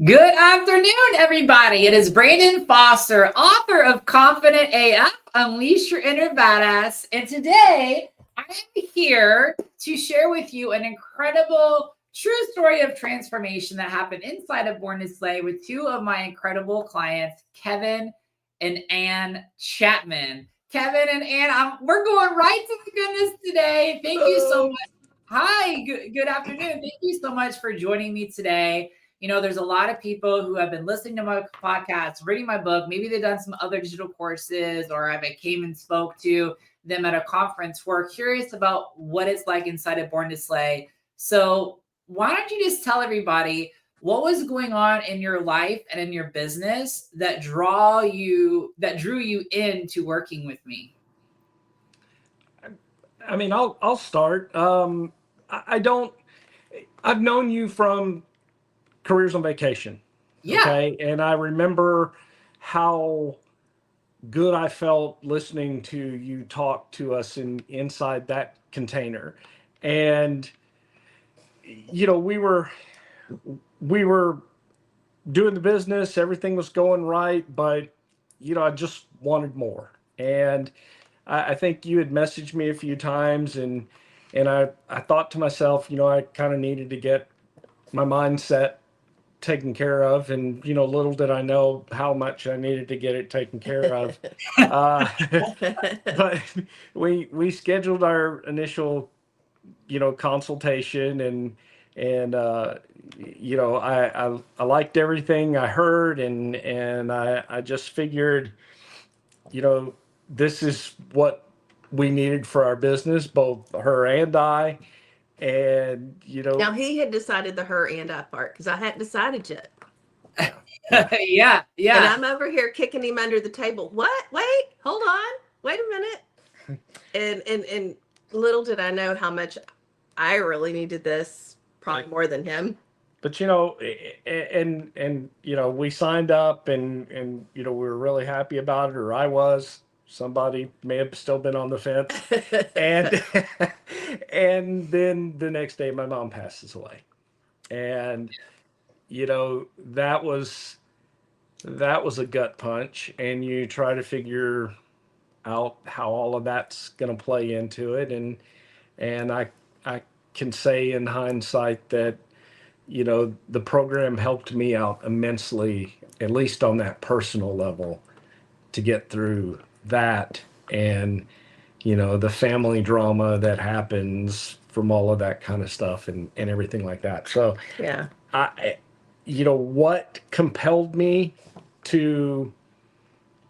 Good afternoon, everybody. It is Brandon Foster, author of Confident AF, Unleash Your Inner Badass. And today I am here to share with you an incredible true story of transformation that happened inside of Born to Slay with two of my incredible clients, Kevin and Ann Chapman. Kevin and Ann, we're going right to the goodness today. Thank you so much. Hi, good afternoon. Thank you so much for joining me today. There's a lot of people who have been listening to my podcast, reading my book. Maybe they've done some other digital courses, or I came and spoke to them at a conference who are curious about what it's like inside of Born to Slay. So why don't you just tell everybody what was going on in your life and in your business that drew you into working with me? I mean, I'll start. I've known you from Careers on Vacation. Yeah. Okay. And I remember how good I felt listening to you talk to us inside that container. And, we were doing the business, everything was going right, but, I just wanted more. And I think you had messaged me a few times, and I thought to myself, I kind of needed to get my mindset taken care of, and little did I know how much I needed to get it taken care of. uh, but we scheduled our initial consultation, and I liked everything I heard, and I just figured, you know this is what we needed for our business, both her and I. And Now he had decided the her and I part because I hadn't decided yet. yeah. Yeah. And I'm over here kicking him under the table. What? Wait, hold on. Wait a minute. And little did I know how much I really needed this, probably more than him. But and we signed up, and we were really happy about it, or I was. Somebody may have still been on the fence. And and then the next day my mom passes away. And that was a gut punch, and you try to figure out how all of that's going to play into it. And I can say in hindsight that the program helped me out immensely, at least on that personal level, to get through that. And the family drama that happens from all of that kind of stuff, and everything like that. So Yeah. I what compelled me to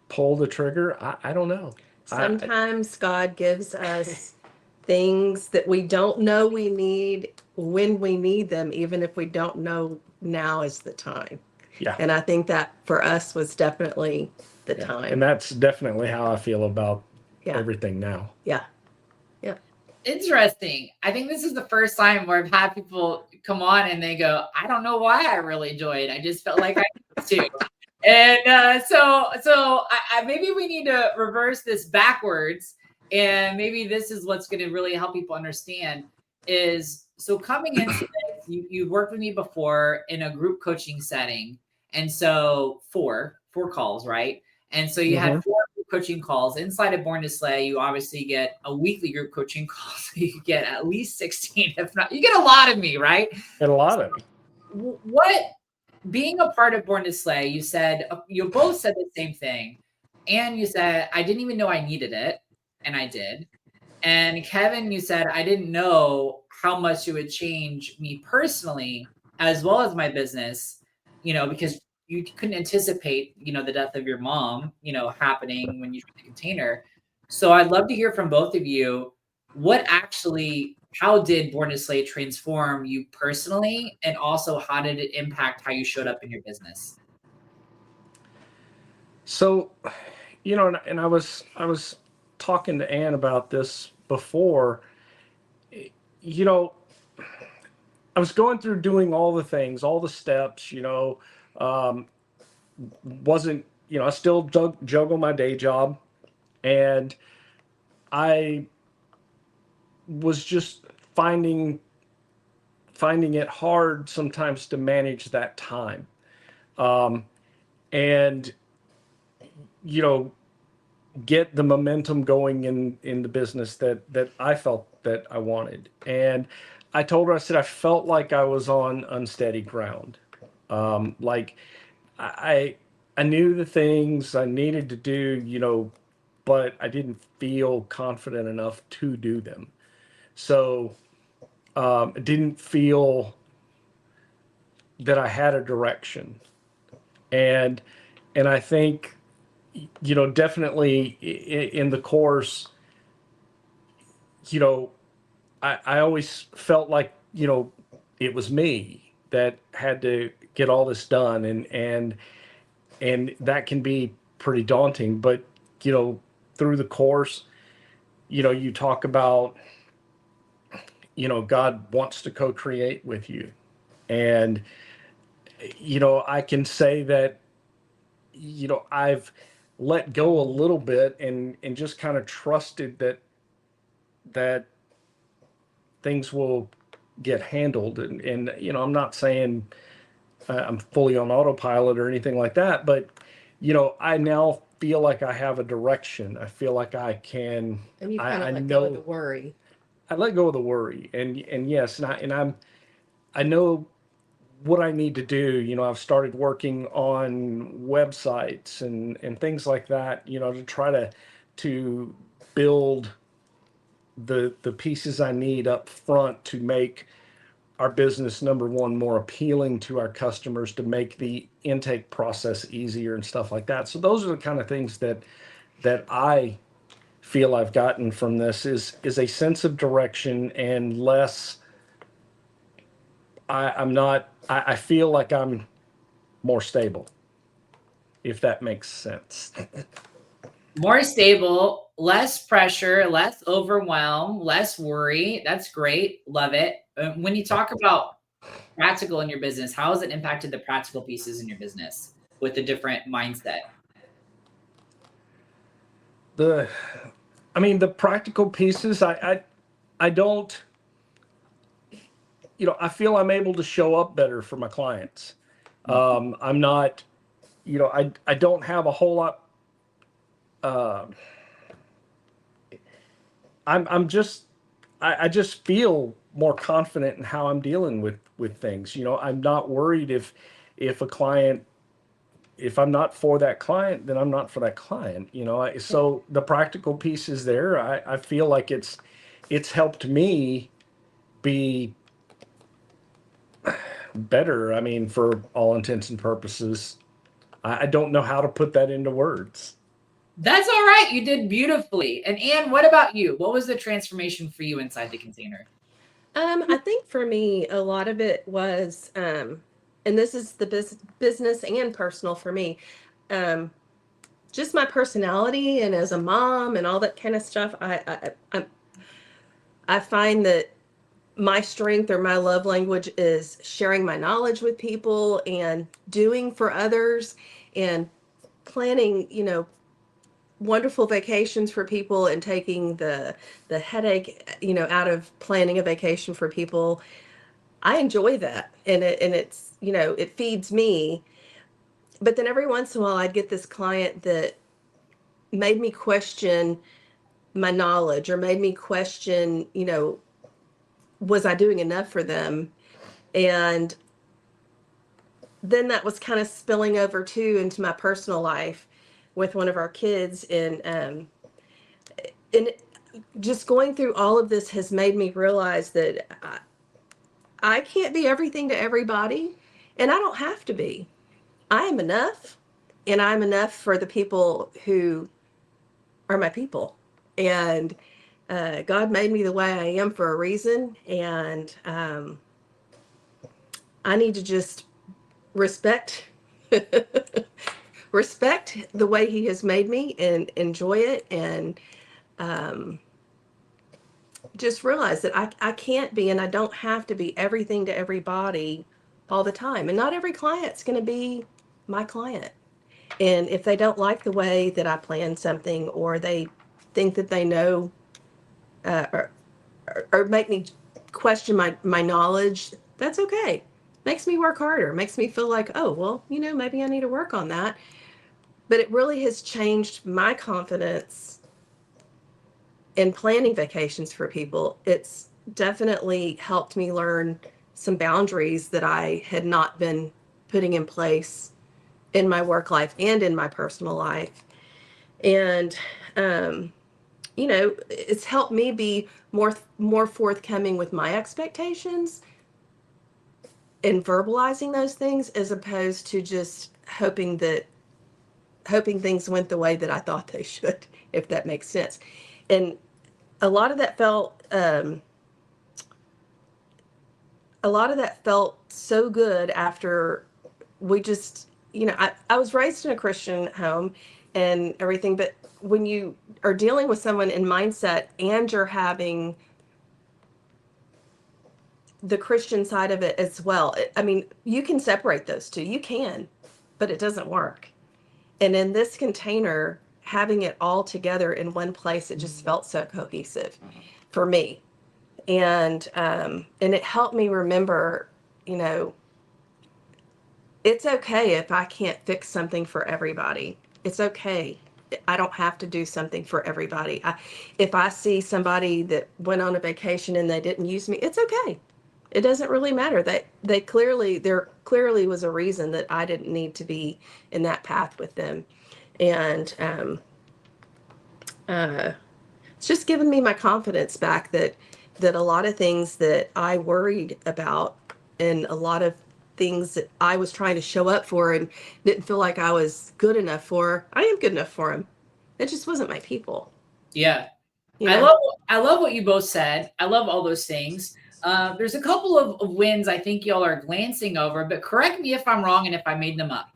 pull the trigger, I don't know. Sometimes God gives us things that we don't know we need when we need them, even if we don't know now is the time. Yeah. And I think that for us was definitely the Yeah. time. And that's definitely how I feel about Yeah. everything now. Yeah. Yeah. Interesting. I think this is the first time where I've had people come on and they go, I don't know why I really joined. I just felt like I needed to. And so maybe we need to reverse this backwards. And maybe this is what's going to really help people understand is, so coming into this, you worked with me before in a group coaching setting. And so four calls, right? And so you had Mhm. four group coaching calls inside of Born to Slay. You obviously get a weekly group coaching call. So you get at least 16, if not, you get a lot of me, right? And a lot of it. What, being a part of Born to Slay, you said, you both said the same thing. And you said, I didn't even know I needed it. And I did. And Kevin, you said, I didn't know how much it would change me personally, as well as my business, because you couldn't anticipate, the death of your mom, happening when you took the container. So I'd love to hear from both of you. How did Born to Slay transform you personally? And also, how did it impact how you showed up in your business? So, and I was talking to Ann about this before. You know, I was going through doing all the things, all the steps. Um, wasn't I still juggle my day job, and I was just finding it hard sometimes to manage that time. and you know, get the momentum going in the business that I felt that I wanted. And I told her, I said, I felt like I was on unsteady ground. Like I I knew the things I needed to do, but I didn't feel confident enough to do them. So it didn't feel that I had a direction. And I think, definitely in the course, you know, I always felt like, it was me that had to get all this done, and that can be pretty daunting. But, through the course, you talk about, God wants to co-create with you. And, I can say that, I've let go a little bit and just kind of trusted that things will get handled. And I'm not saying I'm fully on autopilot or anything like that, but, I now feel like I have a direction. I feel like I can, And you kind I of let go of the know, worry. I let go of the worry. And yes, I know what I need to do. I've started working on websites and things like that, to try to build the pieces I need up front to make our business, number one, more appealing to our customers, to make the intake process easier and stuff like that. So those are the kind of things that I feel I've gotten from this is a sense of direction and less. I'm not. I feel like I'm more stable, if that makes sense. More stable, less pressure, less overwhelm, less worry. That's great. Love it. When you talk about practical in your business, how has it impacted the practical pieces in your business with a different mindset? The, I mean, the practical pieces. I don't. I feel I'm able to show up better for my clients. I'm not. I don't have a whole lot. Uh, I'm just. I just feel more confident in how I'm dealing with things. I'm not worried if a client, if I'm not for that client, then I'm not for that client. So the practical piece is there. I feel like it's helped me be better. I mean, for all intents and purposes, I don't know how to put that into words. That's all right. You did beautifully. And Anne, what about you? What was the transformation for you inside the container? I think for me, a lot of it was, and this is the business and personal for me, um, just my personality and as a mom and all that kind of stuff. I find that my strength or my love language is sharing my knowledge with people and doing for others and planning, wonderful vacations for people and taking the headache, out of planning a vacation for people. I enjoy that, and it's, it feeds me. But then every once in a while I'd get this client that made me question my knowledge or made me question, was I doing enough for them? And then that was kind of spilling over too into my personal life with one of our kids. And just going through all of this has made me realize that I can't be everything to everybody, and I don't have to be. I am enough, and I'm enough for the people who are my people. And God made me the way I am for a reason, and I need to just respect respect the way He has made me and enjoy it, and um, just realize that I can't be and I don't have to be everything to everybody all the time. And not every client's going to be my client. And if they don't like the way that I plan something, or they think that they know, or make me question my knowledge, that's okay. makes me work harder, makes me feel like, oh, well, maybe I need to work on that. But it really has changed my confidence in planning vacations for people. It's definitely helped me learn some boundaries that I had not been putting in place in my work life and in my personal life. And it's helped me be more forthcoming with my expectations and verbalizing those things, as opposed to just hoping things went the way that I thought they should, if that makes sense. And a lot of that felt so good after we just, I was raised in a Christian home and everything, but when you are dealing with someone in mindset and you're having the Christian side of it as well, I mean, you can separate those two. You can, but it doesn't work. And in this container, having it all together in one place, it just felt so cohesive for me. And it helped me remember, it's okay if I can't fix something for everybody. It's okay. I don't have to do something for everybody. If I see somebody that went on a vacation and they didn't use me, it's okay. It doesn't really matter. There clearly was a reason that I didn't need to be in that path with them. And it's just given me my confidence back that a lot of things that I worried about, and a lot of things that I was trying to show up for and didn't feel like I was good enough for, I am good enough for them. It just wasn't my people. Yeah. You I know? love what you both said. I love all those things. There's a couple of wins I think y'all are glancing over, but correct me if I'm wrong and if I made them up.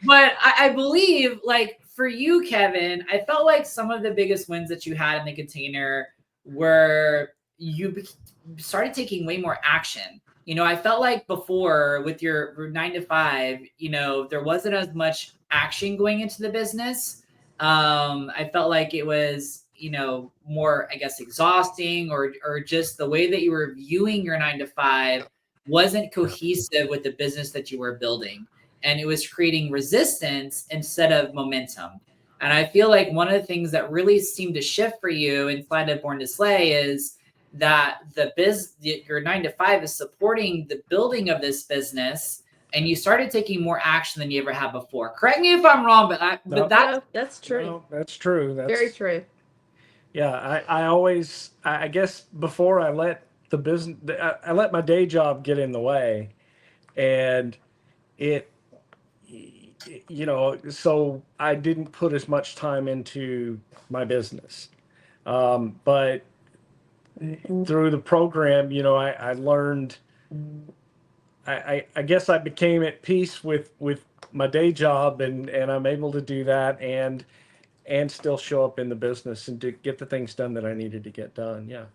But I believe, like for you, Kevin, I felt like some of the biggest wins that you had in the container were you started taking way more action. I felt like before with your 9 to 5, there wasn't as much action going into the business. I felt like it was, more, I guess, exhausting, or just the way that you were viewing your 9 to 5 wasn't cohesive with the business that you were building. And it was creating resistance instead of momentum. And I feel like one of the things that really seemed to shift for you inside of Born to Slay is that your 9 to 5 is supporting the building of this business, and you started taking more action than you ever had before. Correct me if I'm wrong, but that's true. No, that's true. That's very true. Yeah, I always, I guess before I let the business, I let my day job get in the way, and it, so I didn't put as much time into my business. But through the program, I learned, I guess I became at peace with my day job, and I'm able to do that and still show up in the business and to get the things done that I needed to get done. Yeah.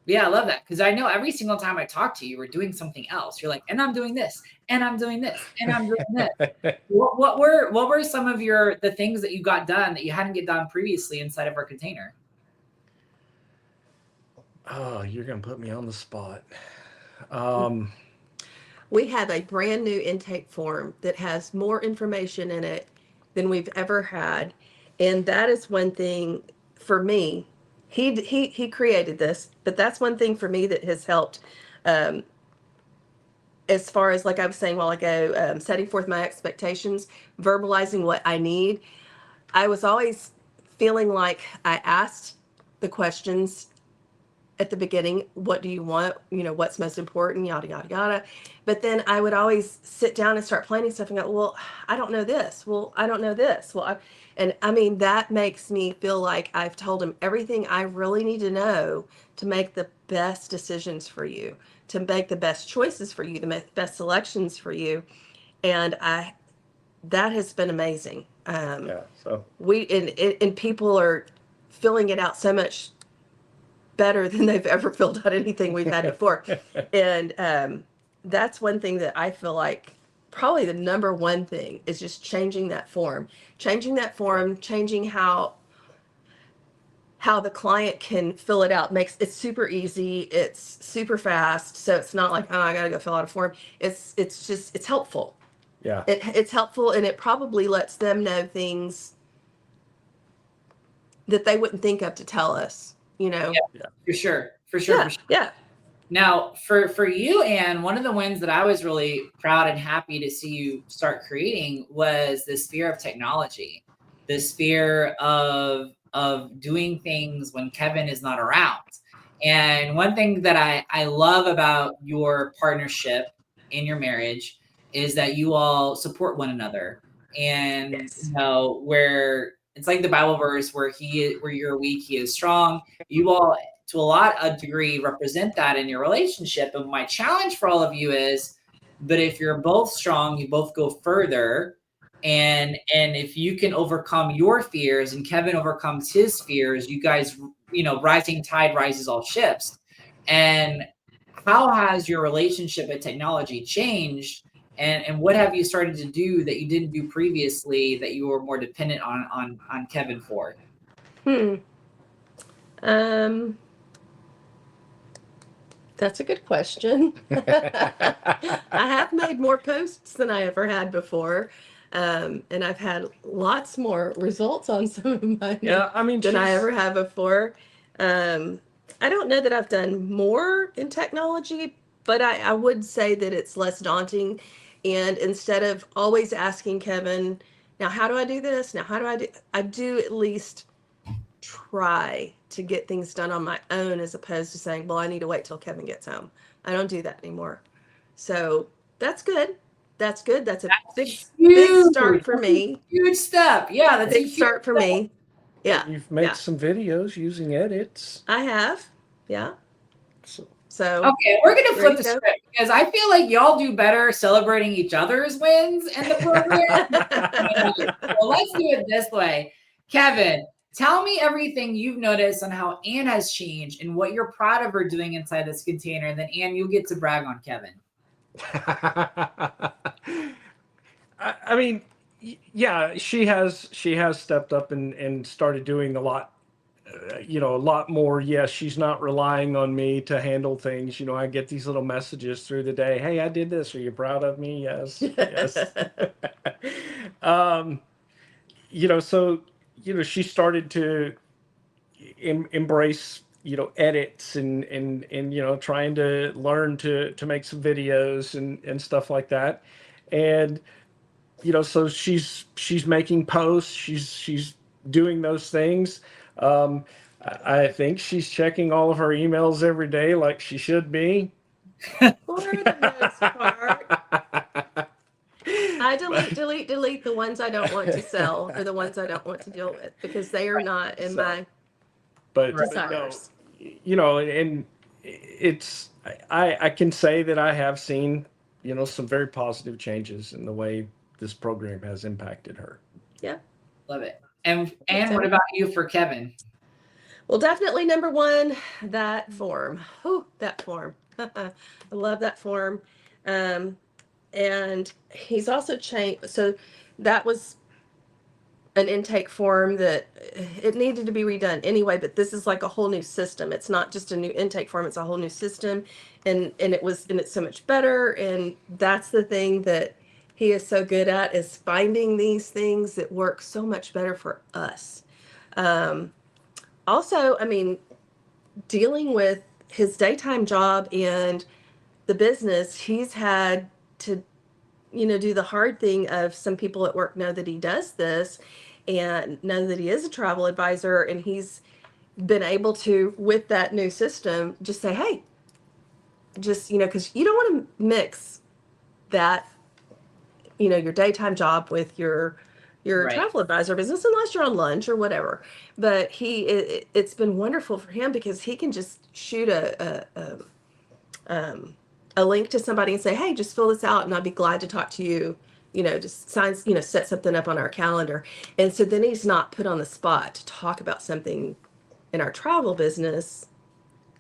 Yeah, I love that, because I know every single time I talk to you, we're doing something else. You're like, and I'm doing this, and I'm doing this, and I'm doing this. What were some of the things that you got done that you hadn't get done previously inside of our container? Oh, you're gonna put me on the spot. We have a brand new intake form that has more information in it than we've ever had. And that is one thing for me. He created this, but that's one thing for me that has helped, as far as, like I was saying a while ago, setting forth my expectations, verbalizing what I need. I was always feeling like I asked the questions at the beginning, what do you want? What's most important, yada, yada, yada. But then I would always sit down and start planning stuff and go, well, I don't know this. Well, I don't know this. And I mean, that makes me feel like I've told him everything I really need to know to make the best decisions for you, to make the best choices for you, to make the best selections for you. And that has been amazing. Yeah. So And people are filling it out so much better than they've ever filled out anything we've had before. And that's one thing that I feel like probably the number one thing is just changing that form, changing how how the client can fill it out. Makes it super easy. It's super fast. So it's not like, oh, I got to go fill out a form. It's just, it's helpful. Yeah. It's helpful, and it probably lets them know things that they wouldn't think of to tell us, you know? Yeah, for sure. For sure. Yeah. For sure. Yeah. Now, for you, Anne, one of the wins that I was really proud and happy to see you start creating was this fear of technology, this fear of doing things when Kevin is not around. And one thing that I love about your partnership in your marriage is that you all support one another. And Yes. you know, where it's like the Bible verse where you're weak, he is strong. You all to a degree represent that in your relationship. And my challenge for all of you is, but if you're both strong, you both go further. And if you can overcome your fears and Kevin overcomes his fears, you guys, you know, rising tide rises all ships. And how has your relationship with technology changed? And what have you started to do that you didn't do previously that you were more dependent on Kevin for? That's a good question. I have made more posts than I ever had before. And I've had lots more results on some of mine Yeah, I mean, than I ever had before. I don't know that I've done more in technology, but I would say that it's less daunting. And instead of always asking Kevin, now how do I do this? Now how do I do at least try to get things done on my own, as opposed to saying, well, I need to wait till Kevin gets home. I don't do that anymore. So that's good. That's good. That's a big start for me. Huge step. Yeah, that's a Big huge start for step. me. Yeah. You've made some videos using edits. I have. Yeah. So Okay, we're gonna flip the go. script because I feel like y'all do better celebrating each other's wins in the program. Well, let's do it this way. Kevin, tell me everything you've noticed on how Anne has changed and what you're proud of her doing inside this container. And then Anne, you'll get to brag on Kevin. I mean, yeah, she has stepped up and started doing a lot, you know, a lot more. Yes, she's not relying on me to handle things. You know, I get these little messages through the day. Hey, I did this. Are you proud of me? Yes, yes. You know, so you know, she started to embrace, you know, edits and you know, trying to learn to make some videos and stuff like that. And you know, so she's making posts, she's doing those things. um I think she's checking all of her emails every day like she should be. For the most part, I delete the ones I don't want to sell, or the ones I don't want to deal with, because they are not in my But desires. you know, and it's I can say that I have seen, you know, some very positive changes in the way this program has impacted her. Yeah. Love it. And what about you for Kevin? Well, definitely number one, that form. Oh, that form. I love that form. And he's also changed. So that was an intake form that it needed to be redone anyway, but this is like a whole new system. It's not just a new intake form, it's a whole new system. And it's so much better. And that's the thing that he is so good at, is finding these things that work so much better for us. Also, I mean, dealing with his daytime job and the business, he's had to, you know, do the hard thing of, some people at work know that he does this and know that he is a travel advisor, and he's been able to, with that new system, just say, hey, just, you know, because you don't want to mix that, you know, your daytime job with your Right. travel advisor business, unless you're on lunch or whatever. But it's been wonderful for him, because he can just shoot a link to somebody and say, hey, just fill this out and I'll be glad to talk to you. You know, just signs, you know, set something up on our calendar. And so then he's not put on the spot to talk about something in our travel business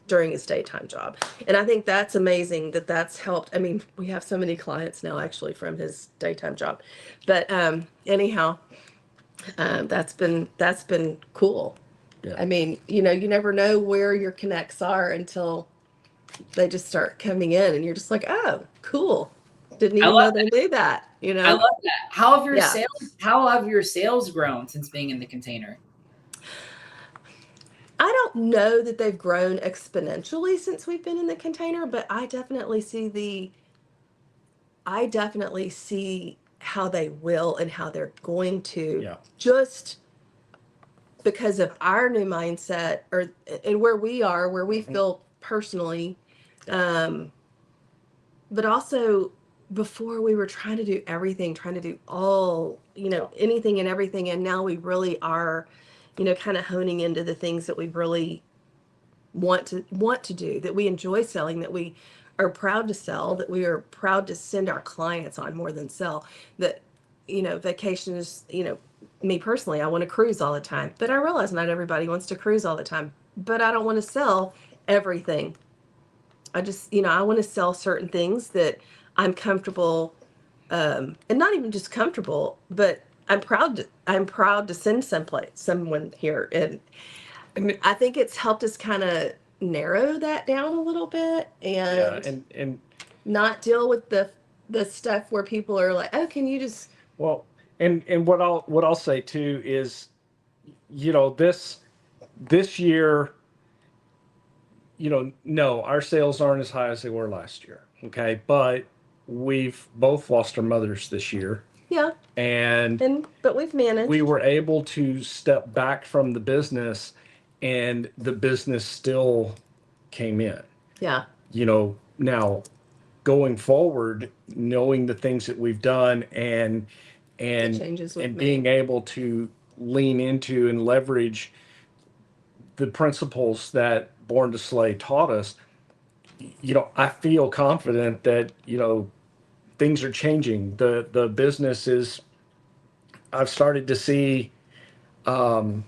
during his daytime job. And I think that's amazing that that's helped. I mean, we have so many clients now actually from his daytime job. But anyhow, that's been cool. Yeah. I mean, you never know where your connects are until they just start coming in, and you're just like, oh, cool. Didn't I even know love they do that. I love that. Yeah. How have your sales grown since being in the container? I don't know that they've grown exponentially since we've been in the container, but I definitely see how they will and how they're going to, Yeah. just because of our new mindset, or and where we feel personally. But also, before we were trying to do everything, trying to do all, anything and everything, and now we really are, kind of honing into the things that we really want to do, that we enjoy selling, that we are proud to sell, that we are proud to send our clients on more than sell. That, vacation is, me personally, I want to cruise all the time, but I realize not everybody wants to cruise all the time, but I don't want to sell everything. I just, I want to sell certain things that I'm comfortable, and not even just comfortable, but I'm proud to send someone here. And I think it's helped us kind of narrow that down a little bit, Yeah. and And not deal with the stuff where people are like, oh, can you just, well, and what I'll say too is, this year, no, our sales aren't as high as they were last year. Okay. But we've both lost our mothers this year. yeah, And but we've managed. we were able to step back from the business, and the business still came in. Yeah. Now going forward, knowing the things that we've done, and The changes we've being made. able to lean into and leverage the principles that Born to Slay taught us, I feel confident that, things are changing. The business is, I've started to see, um,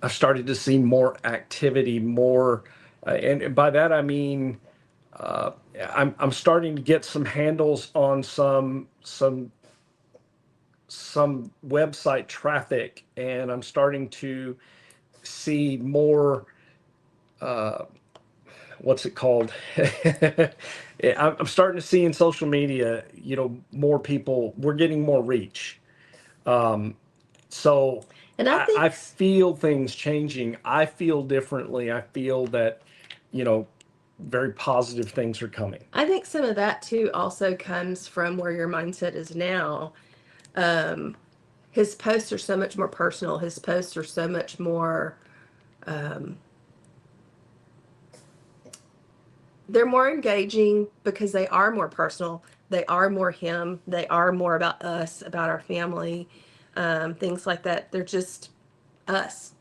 I've started to see more activity, more, and by that I mean, uh, I'm starting to get some handles on some website traffic, and I'm starting to see more. Uh, what's it called? I'm starting to see in social media, more people. We're getting more reach. So And I I think feel things changing. I feel differently. I feel that, very positive things are coming. some of that too also comes from where your mindset is now. Um, his posts are so much more personal. His posts are so much more, um, they're more engaging because they are more personal. They are more him. They are more about us, about our family, things like that. They're just us.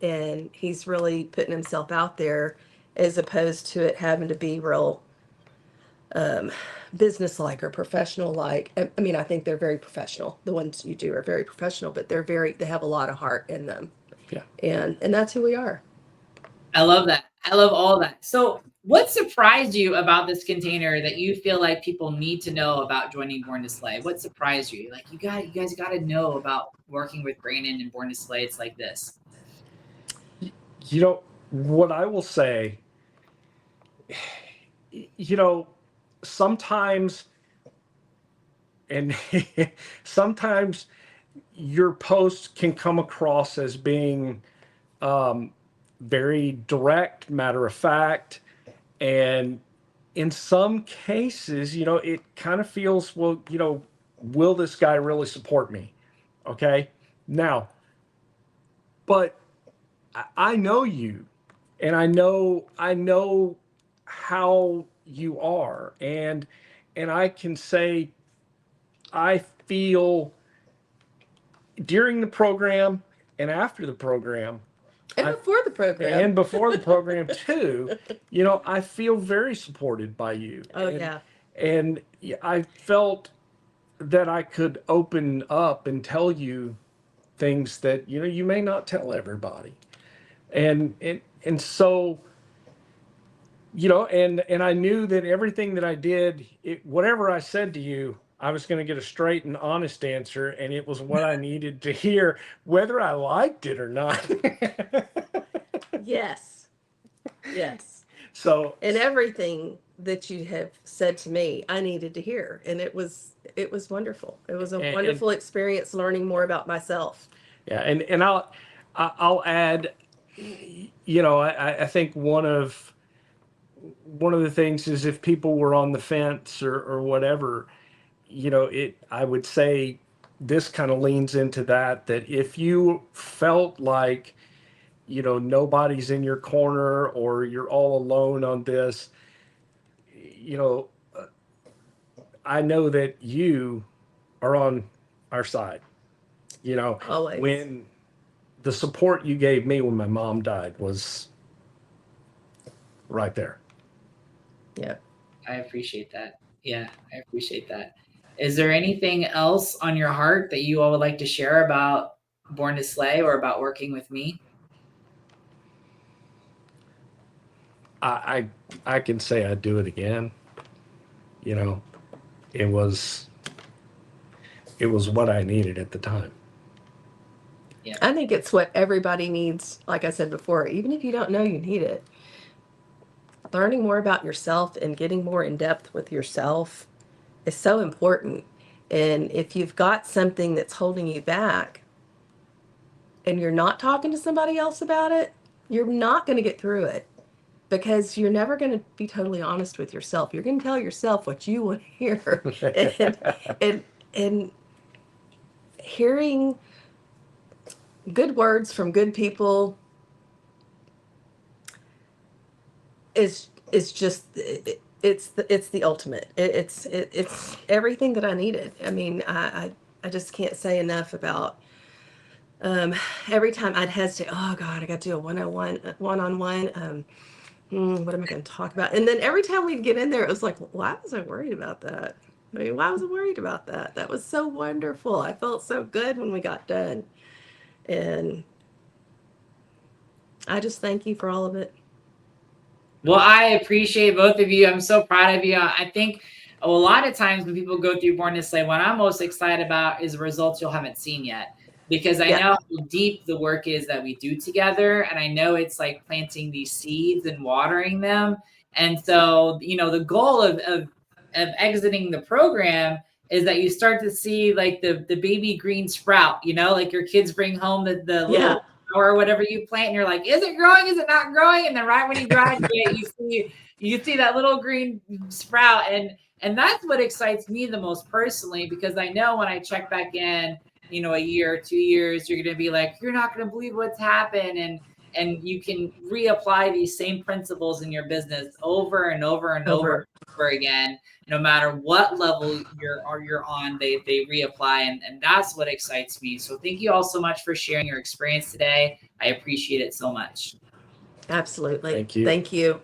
And he's really putting himself out there, as opposed to it having to be real, um, business like or professional like. I mean, I think they're very professional. The ones you do are very professional, but they have a lot of heart in them. Yeah. And that's who we are. I love that. I love all that. So, what surprised you about this container that you feel like people need to know about joining Born to Slay? What surprised you? Like, you guys got to know about working with Brandon and Born to Slay. It's like this. What I will say, you know, sometimes, and sometimes your post can come across as being, um, very direct, matter of fact, and in some cases, it kind of feels, well, will this guy really support me? Okay. Now, but I know you, and I know how you are, and I can say I feel during the program and after the program, And I before the program. and before the program too, I feel very supported by you. Oh, yeah. And I felt that I could open up and tell you things that you may not tell everybody. And so, and I knew that everything that I did, whatever I said to you, I was going to get a straight and honest answer, and it was what I needed to hear, whether I liked it or not. Yes. Yes. So, And everything that you have said to me, I needed to hear. And it was wonderful. It was a and wonderful experience learning more about myself. yeah, and I'll add, you know, I think one of the things is if people were on the fence or whatever, you know, I would say this kind of leans into that if you felt like, you know, nobody's in your corner or you're all alone on this, you know, I know that you are on our side. You know, Always. when the support you gave me when my mom died was right there. Yeah. I appreciate that. Yeah, I appreciate that. Is there anything else on your heart that you all would like to share about Born to Slay or about working with me? I can say I'd do it again. You know, it was what I needed at the time. Yeah. I think it's what everybody needs. Like I said before, even if you don't know you need it, learning more about yourself and getting more in depth with yourself is so important. And if you've got something that's holding you back and you're not talking to somebody else about it, you're not going to get through it, because you're never going to be totally honest with yourself. You're going to tell yourself what you want to hear. and hearing good words from good people is just it's the ultimate. It's everything that I needed. I mean, I just can't say enough about every time I'd hesitate. Oh God, I got to do a one-on-one. What am I going to talk about? And then every time we'd get in there, it was like, why was I worried about that? I mean, why was I worried about that? That was so wonderful. I felt so good when we got done. And I just thank you for all of it. Well, I appreciate both of you. I'm so proud of you. I think a lot of times when people go through Born to Slay, what I'm most excited about is the results you haven't seen yet. Because I know how deep the work is that we do together. And I know it's like planting these seeds and watering them. And so, you know, the goal of exiting the program is that you start to see like the baby green sprout, you know, like your kids bring home the little or whatever you plant, and you're like, is it growing? Is it not growing? And then right when you graduate, you see that little green sprout, and that's what excites me the most personally, because I know when I check back in, you know, a year or 2 years, you're going to be like, you're not going to believe what's happened, and you can reapply these same principles in your business over and over and over again. No matter what level you're on, they reapply, and that's what excites me. So thank you all so much for sharing your experience today. I appreciate it so much. Absolutely. Thank you. Thank you.